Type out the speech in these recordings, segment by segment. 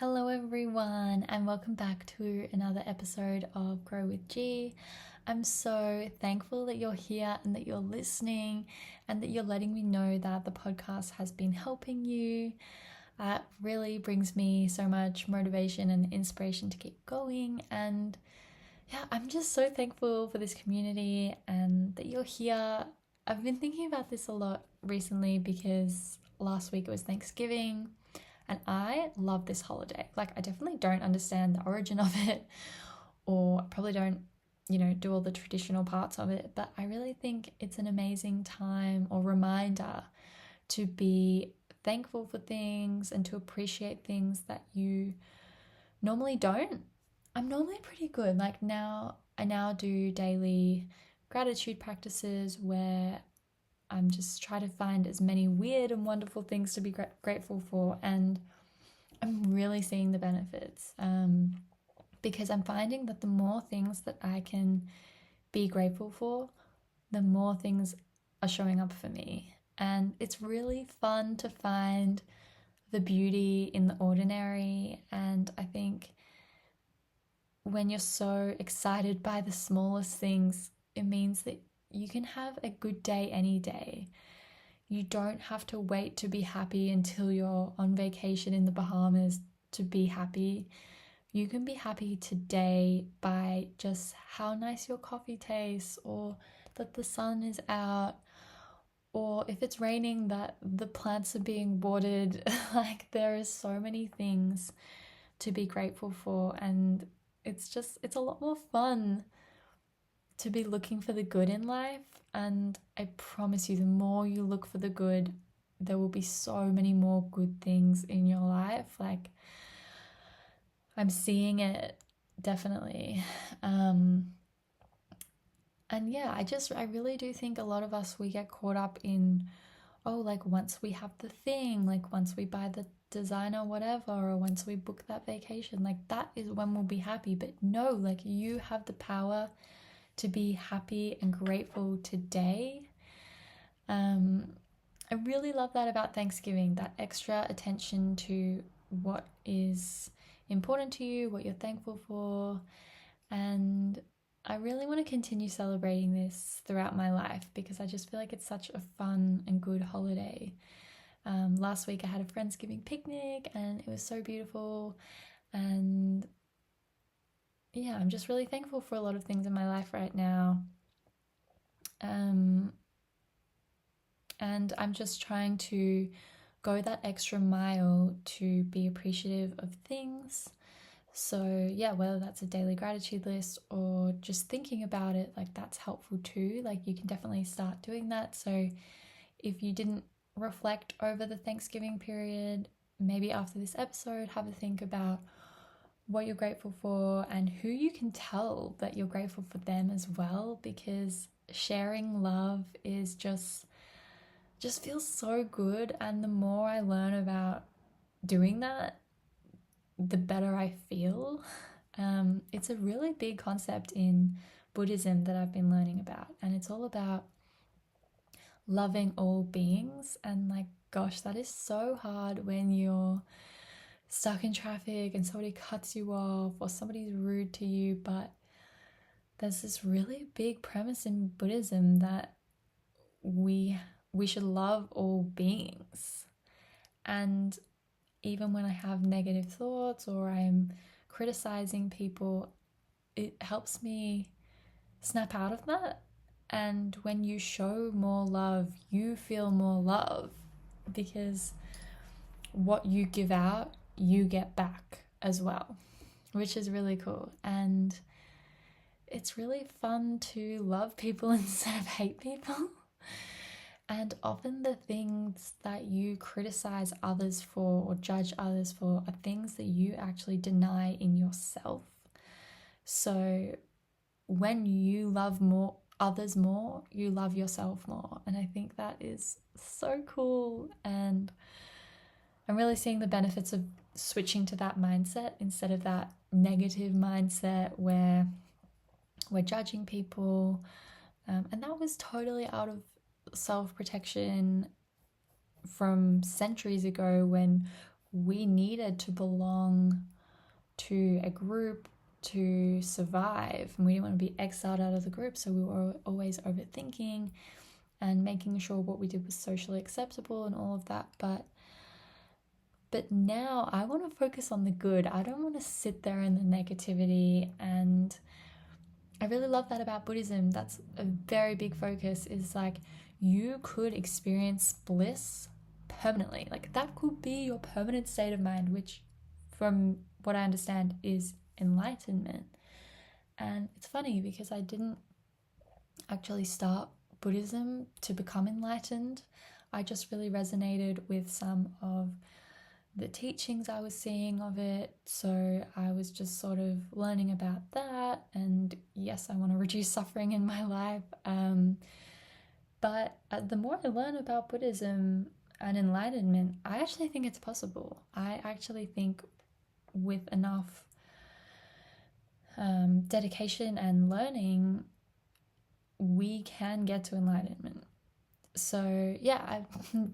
Hello, everyone, and welcome back to another episode of Grow with G. I'm so thankful that you're here and that you're listening and that you're letting me know that the podcast has been helping you. That really brings me so much motivation and inspiration to keep going. And yeah, I'm just so thankful for this community and that you're here. I've been thinking about this a lot recently because last week it was Thanksgiving. And I love this holiday. Like, I definitely don't understand the origin of it, or probably don't, do all the traditional parts of it. But I really think it's an amazing time or reminder to be thankful for things and to appreciate things that you normally don't. I'm normally pretty good. I now do daily gratitude practices where I'm just trying to find as many weird and wonderful things to be grateful for, and I'm really seeing the benefits because I'm finding that the more things that I can be grateful for, the more things are showing up for me. And it's really fun to find the beauty in the ordinary. And I think when you're so excited by the smallest things, it means that you can have a good day any day. You don't have to wait to be happy until you're on vacation in the Bahamas to be happy. You can be happy today by just how nice your coffee tastes, or that the sun is out, or if it's raining that the plants are being watered. Like, there is so many things to be grateful for, and it's a lot more fun to be looking for the good in life. And I promise you, the more you look for the good, there will be so many more good things in your life. Like, I'm seeing it definitely. And yeah, I really do think a lot of us, we get caught up in, oh, like once we have the thing, like once we buy the designer whatever, or once we book that vacation, like that is when we'll be happy. But no, like, you have the power to be happy and grateful today. I really love that about Thanksgiving, that extra attention to what is important to you, what you're thankful for. And I really want to continue celebrating this throughout my life because I just feel like it's such a fun and good holiday. Last week I had a Friendsgiving picnic and it was so beautiful. And yeah, I'm just really thankful for a lot of things in my life right now. And I'm just trying to go that extra mile to be appreciative of things. So yeah, whether that's a daily gratitude list or just thinking about it, like, that's helpful too. Like, you can definitely start doing that. So if you didn't reflect over the Thanksgiving period, maybe after this episode, have a think about what you're grateful for and who you can tell that you're grateful for them as well, because sharing love is just feels so good. And the more I learn about doing that, the better I feel. It's a really big concept in Buddhism that I've been learning about, and it's all about loving all beings. And like, gosh, that is so hard when you're stuck in traffic and somebody cuts you off or somebody's rude to you. But there's this really big premise in Buddhism that we should love all beings. And even when I have negative thoughts or I'm criticizing people, it helps me snap out of that. And when you show more love, you feel more love, because what you give out, you get back as well, which is really cool. And it's really fun to love people instead of hate people. And often the things that you criticize others for or judge others for are things that you actually deny in yourself. So when you love others more, you love yourself more. And I think that is so cool. And I'm really seeing the benefits of switching to that mindset instead of that negative mindset where we're judging people. And that was totally out of self-protection from centuries ago, when we needed to belong to a group to survive, and we didn't want to be exiled out of the group, so we were always overthinking and making sure what we did was socially acceptable and all of that. But now I want to focus on the good. I don't want to sit there in the negativity. And I really love that about Buddhism. That's a very big focus, is like you could experience bliss permanently. Like that could be your permanent state of mind, which from what I understand is enlightenment. And it's funny because I didn't actually start Buddhism to become enlightened. I just really resonated with some of the teachings I was seeing of it. So I was just sort of learning about that. And yes, I want to reduce suffering in my life. But the more I learn about Buddhism and enlightenment, I actually think it's possible. I actually think with enough dedication and learning, we can get to enlightenment. So yeah, I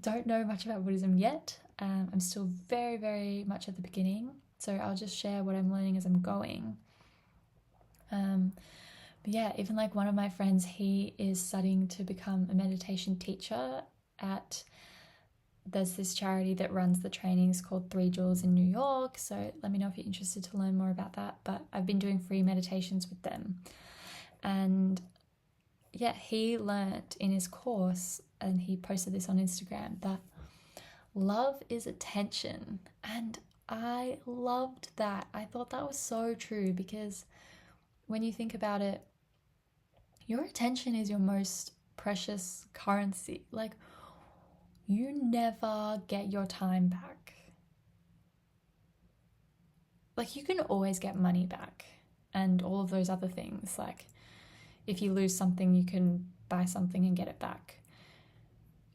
don't know much about Buddhism yet. I'm still very, very much at the beginning. So I'll just share what I'm learning as I'm going. But yeah, even like one of my friends, he is studying to become a meditation teacher there's this charity that runs the trainings called 3 Jewels in New York. So let me know if you're interested to learn more about that. But I've been doing free meditations with them. And yeah, he learnt in his course, and he posted this on Instagram, that love is attention. And I loved that. I thought that was so true, because when you think about it, your attention is your most precious currency. Like, you never get your time back. Like, you can always get money back and all of those other things. Like, if you lose something, you can buy something and get it back.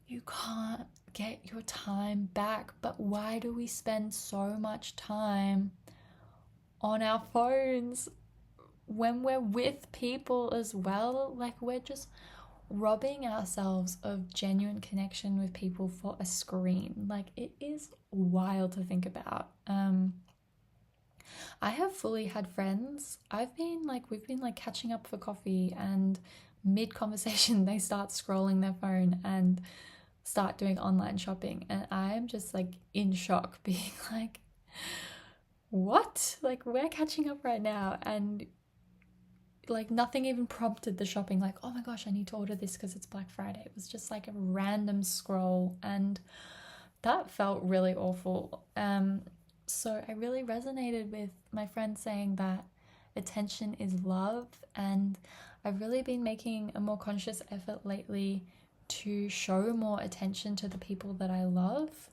You can't get your time back. But why do we spend so much time on our phones when we're with people as well? Like, we're just robbing ourselves of genuine connection with people for a screen. Like, it is wild to think about. I have fully had friends. We've been like catching up for coffee, and mid conversation they start scrolling their phone and start doing online shopping, and I am just like in shock, being like, what? Like, we're catching up right now, and like nothing even prompted the shopping. Like, oh my gosh, I need to order this because it's Black Friday. It was just like a random scroll, and that felt really awful. So I really resonated with my friend saying that attention is love, and I've really been making a more conscious effort lately to show more attention to the people that I love,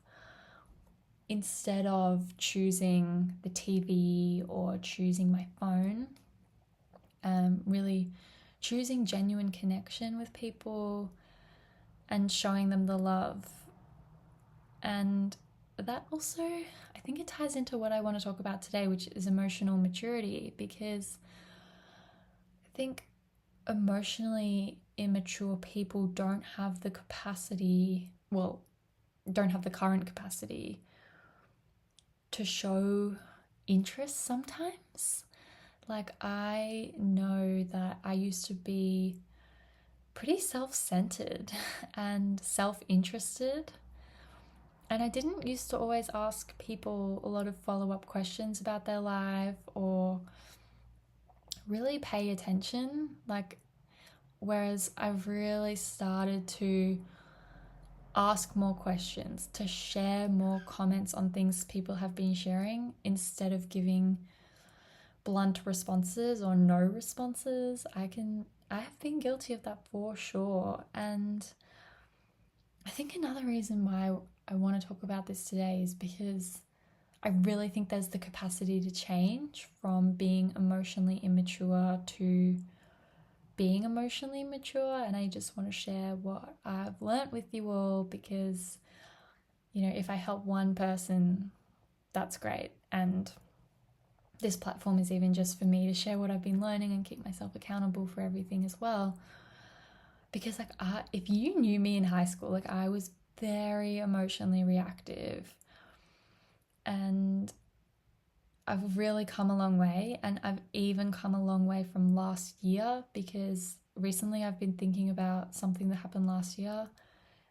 instead of choosing the TV or choosing my phone. Really choosing genuine connection with people and showing them the love. And that also, I think it ties into what I want to talk about today, which is emotional maturity, because I think emotionally immature people don't have the current capacity to show interest sometimes. Like, I know that I used to be pretty self-centered and self-interested, and I didn't used to always ask people a lot of follow-up questions about their life or really pay attention. Like, whereas I've really started to ask more questions, to share more comments on things people have been sharing, instead of giving blunt responses or no responses. I have been guilty of that for sure. And I think another reason why I want to talk about this today is because I really think there's the capacity to change from being emotionally immature to being emotionally mature. And I just want to share what I've learnt with you all, because, you know, if I help one person, that's great. And this platform is even just for me to share what I've been learning and keep myself accountable for everything as well. Because like, if you knew me in high school, like, I was very emotionally reactive. And I've really come a long way, and I've even come a long way from last year, because recently I've been thinking about something that happened last year,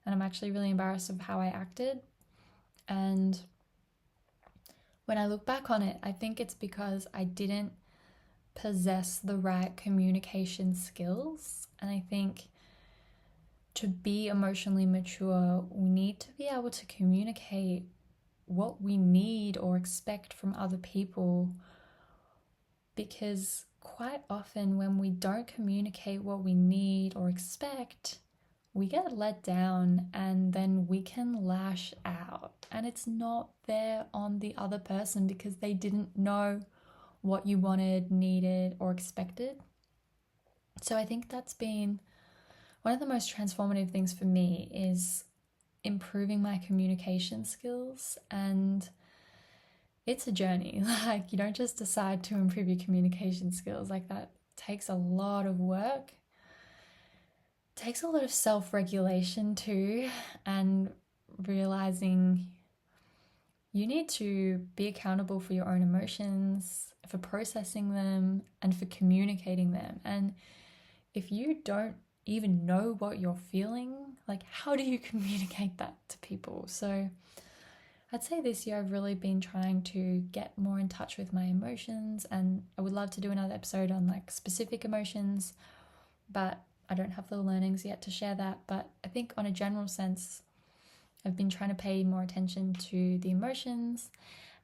and I'm actually really embarrassed of how I acted. And when I look back on it, I think it's because I didn't possess the right communication skills. And I think to be emotionally mature, we need to be able to communicate what we need or expect from other people, because quite often when we don't communicate what we need or expect, we get let down, and then we can lash out, and it's not fair on the other person because they didn't know what you wanted, needed, or expected. So I think that's been one of the most transformative things for me, is improving my communication skills. And it's a journey. Like, you don't just decide to improve your communication skills. Like, that takes a lot of work. It takes a lot of self-regulation too, and realizing you need to be accountable for your own emotions, for processing them, and for communicating them. And if you don't even know what you're feeling, like, how do you communicate that to people? So I'd say this year I've really been trying to get more in touch with my emotions, and I would love to do another episode on like specific emotions, but I don't have the learnings yet to share that. But I think on a general sense, I've been trying to pay more attention to the emotions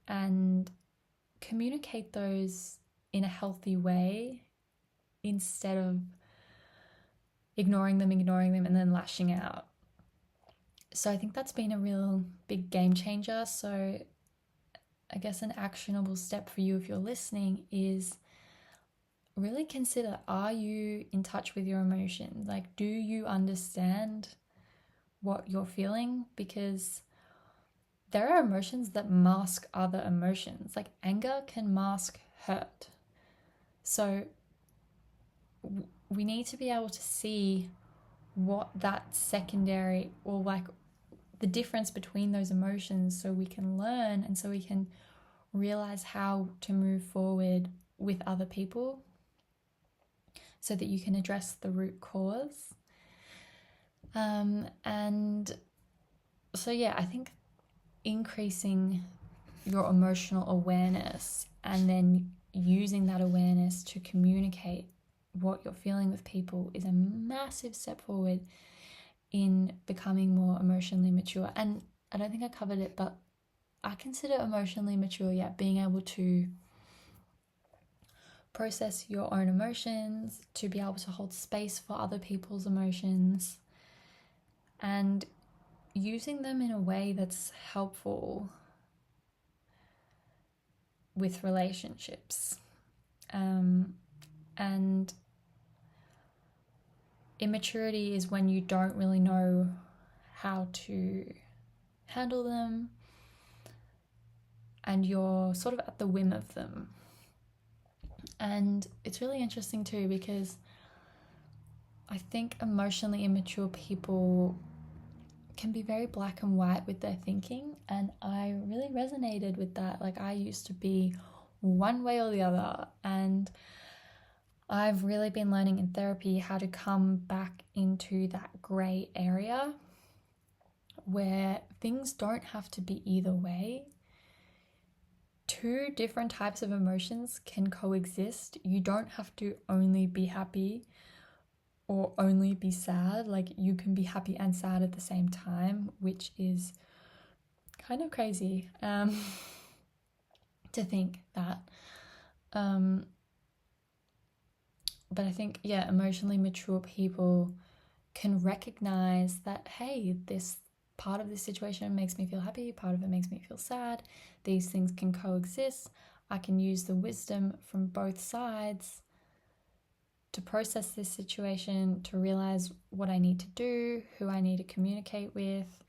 and communicate those in a healthy way, instead of ignoring them, and then lashing out. So I think that's been a real big game changer. So I guess an actionable step for you if you're listening is really consider, are you in touch with your emotions? Like, do you understand what you're feeling? Because there are emotions that mask other emotions. Like, anger can mask hurt. So we need to be able to see what that secondary, or like the difference between those emotions, so we can learn, and so we can realize how to move forward with other people, so that you can address the root cause. And so yeah, I think increasing your emotional awareness, and then using that awareness to communicate what you're feeling with people, is a massive step forward in becoming more emotionally mature. And I don't think I covered it, but I consider emotionally mature, being able to process your own emotions, to be able to hold space for other people's emotions, and using them in a way that's helpful with relationships. And immaturity is when you don't really know how to handle them, and you're sort of at the whim of them. And it's really interesting too, because I think emotionally immature people can be very black and white with their thinking, and I really resonated with that. Like, I used to be one way or the other, and I've really been learning in therapy how to come back into that grey area where things don't have to be either way. Two different types of emotions can coexist. You don't have to only be happy or only be sad. Like, you can be happy and sad at the same time, which is kind of crazy to think that. But I think, emotionally mature people can recognize that, hey, this part of this situation makes me feel happy, part of it makes me feel sad. These things can coexist. I can use the wisdom from both sides to process this situation, to realize what I need to do, who I need to communicate with.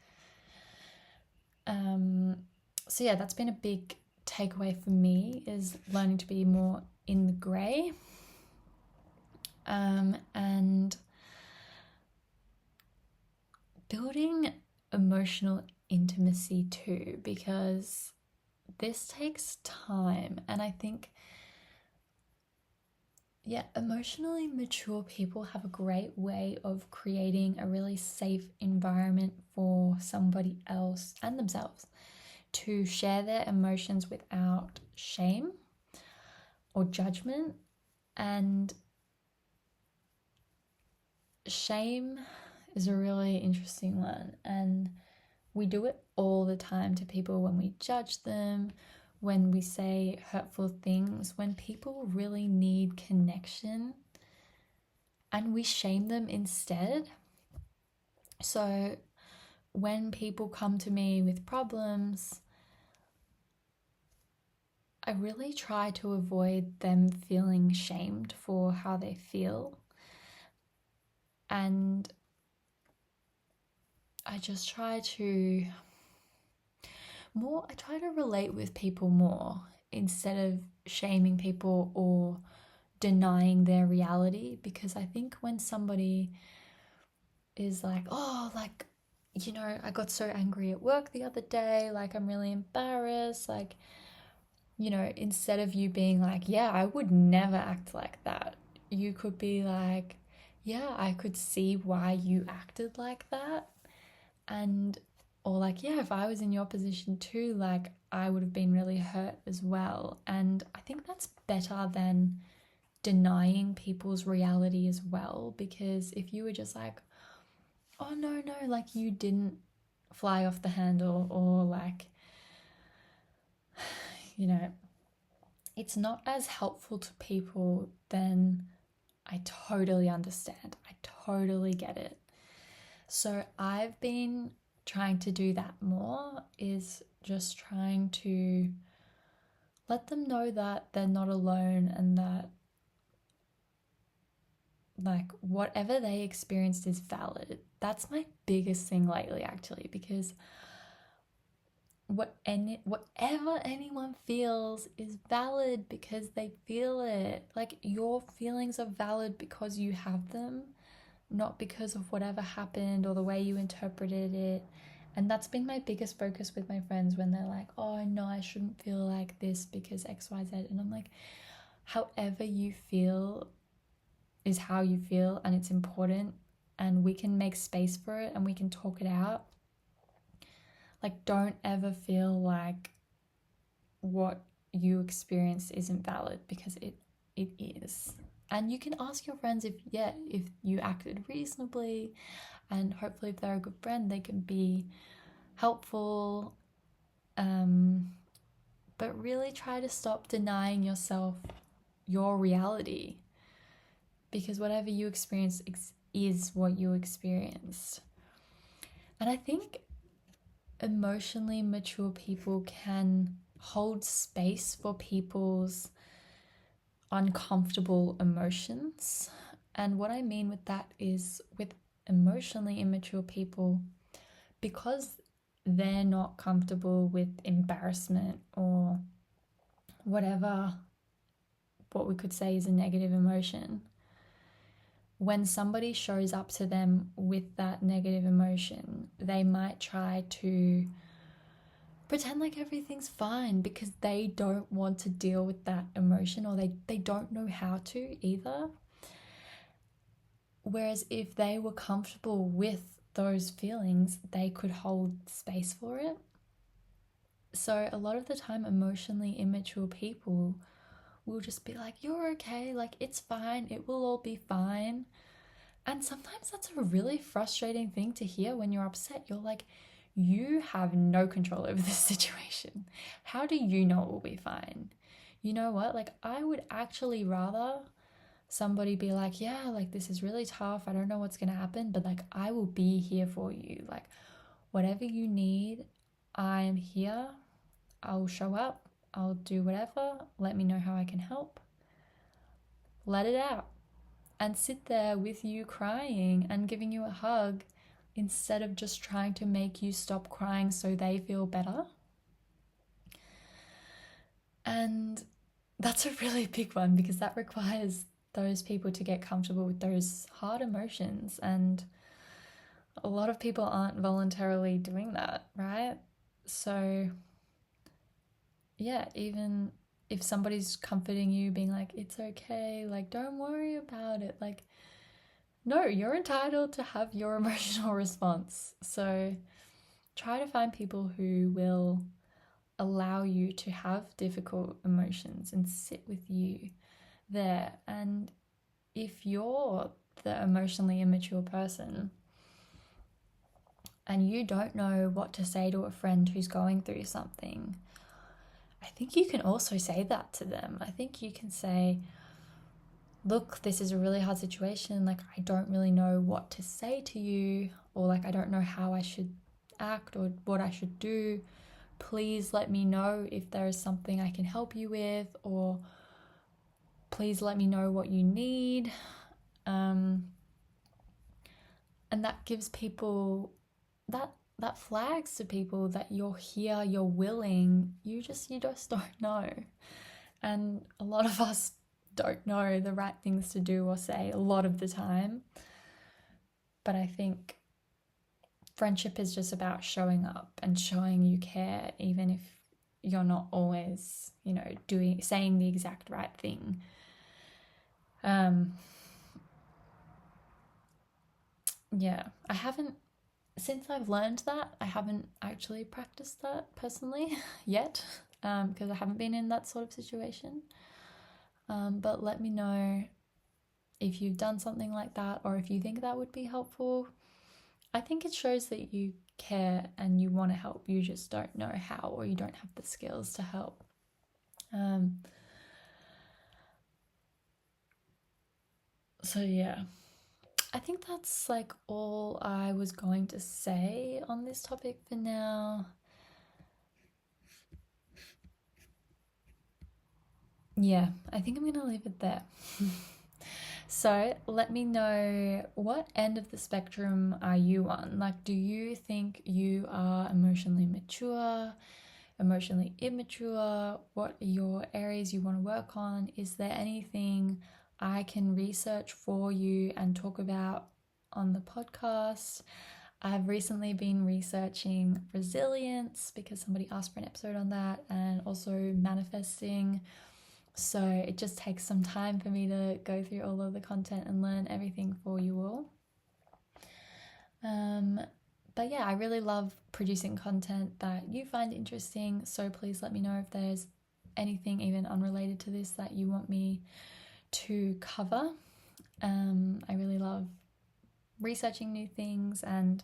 So that's been a big takeaway for me, is learning to be more in the grey. And building emotional intimacy too, because this takes time. And I think, yeah, emotionally mature people have a great way of creating a really safe environment for somebody else and themselves to share their emotions without shame or judgment. And shame is a really interesting one, and we do it all the time to people when we judge them, when we say hurtful things, when people really need connection and we shame them instead. So when people come to me with problems, I really try to avoid them feeling shamed for how they feel. And I just try to relate with people more instead of shaming people or denying their reality, because I think when somebody is like, oh, like, you know, I got so angry at work the other day, like, I'm really embarrassed, like, you know, instead of you being like, yeah, I would never act like that, you could be like, yeah, I could see why you acted like that. And, or like, yeah, if I was in your position too, like, I would have been really hurt as well. And I think that's better than denying people's reality as well, because if you were just like, oh no, like, you didn't fly off the handle, or like, you know, it's not as helpful to people, then I totally understand. I totally get it. So I've been trying to do that more, is just trying to let them know that they're not alone, and that, like, whatever they experienced is valid. That's my biggest thing lately, actually, because whatever anyone feels is valid because they feel it. Like, your feelings are valid because you have them, not because of whatever happened or the way you interpreted it. And that's been my biggest focus with my friends when they're like, oh no, I shouldn't feel like this because XYZ. And I'm like, however you feel is how you feel, and it's important, and we can make space for it and we can talk it out. Like, don't ever feel like what you experienced isn't valid, because it is. And you can ask your friends if you acted reasonably, and hopefully if they're a good friend they can be helpful. But really try to stop denying yourself your reality, because whatever you experience is what you experienced. And I think emotionally mature people can hold space for people's uncomfortable emotions. And what I mean with that is, with emotionally immature people, because they're not comfortable with embarrassment or whatever, what we could say is a negative emotion, when somebody shows up to them with that negative emotion, they might try to pretend like everything's fine because they don't want to deal with that emotion, or they don't know how to either. Whereas if they were comfortable with those feelings, they could hold space for it. So a lot of the time, emotionally immature people will just be like, you're okay, like, it's fine, it will all be fine. And sometimes that's a really frustrating thing to hear when you're upset. You're like, you have no control over this situation. How do you know it will be fine? You know what? Like, I would actually rather somebody be like, yeah, like, this is really tough, I don't know what's going to happen, but like, I will be here for you. Like, whatever you need, I'm here. I'll show up. I'll do whatever. Let me know how I can help. Let it out. And sit there with you crying and giving you a hug, instead of just trying to make you stop crying so they feel better. And that's a really big one, because that requires those people to get comfortable with those hard emotions. And a lot of people aren't voluntarily doing that, right? So yeah, even if somebody's comforting you, being like, it's okay, like, don't worry about it. Like, no, you're entitled to have your emotional response. So try to find people who will allow you to have difficult emotions and sit with you there. And if you're the emotionally immature person and you don't know what to say to a friend who's going through something, I think you can also say that to them. I think you can say, look, this is a really hard situation. Like, I don't really know what to say to you, or like, I don't know how I should act or what I should do. Please let me know if there is something I can help you with, or please let me know what you need. And that gives people that flags to people that you're here, you're willing. You just don't know. And a lot of us don't know the right things to do or say a lot of the time. But I think friendship is just about showing up and showing you care, even if you're not always, saying the exact right thing. Yeah, I haven't, since I've learned that, I haven't actually practiced that personally yet, because I haven't been in that sort of situation. But let me know if you've done something like that, or if you think that would be helpful. I think it shows that you care and you want to help. You just don't know how, or you don't have the skills to help. So yeah, I think that's like all I was going to say on this topic for now. Yeah, I think I'm going to leave it there. So let me know, what end of the spectrum are you on? Like, do you think you are emotionally mature, emotionally immature? What are your areas you want to work on? Is there anything I can research for you and talk about on the podcast? I've recently been researching resilience because somebody asked for an episode on that, and also manifesting. So it just takes some time for me to go through all of the content and learn everything for you all. But yeah, I really love producing content that you find interesting. So please let me know if there's anything even unrelated to this that you want me to cover. I really love researching new things, and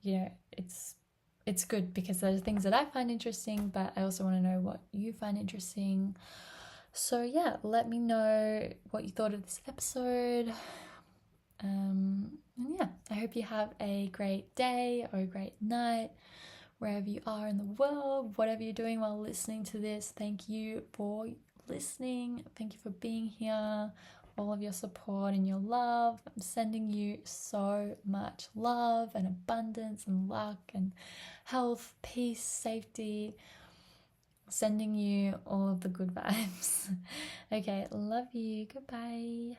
it's good because there's things that I find interesting, but I also want to know what you find interesting. So yeah, let me know what you thought of this episode. And yeah, I hope you have a great day or a great night wherever you are in the world, whatever you're doing while listening to this. Thank you for listening. Thank you for being here, all of your support and your love. I'm sending you so much love and abundance and luck and health, peace, safety. Sending you all of the good vibes. Okay, love you. Goodbye.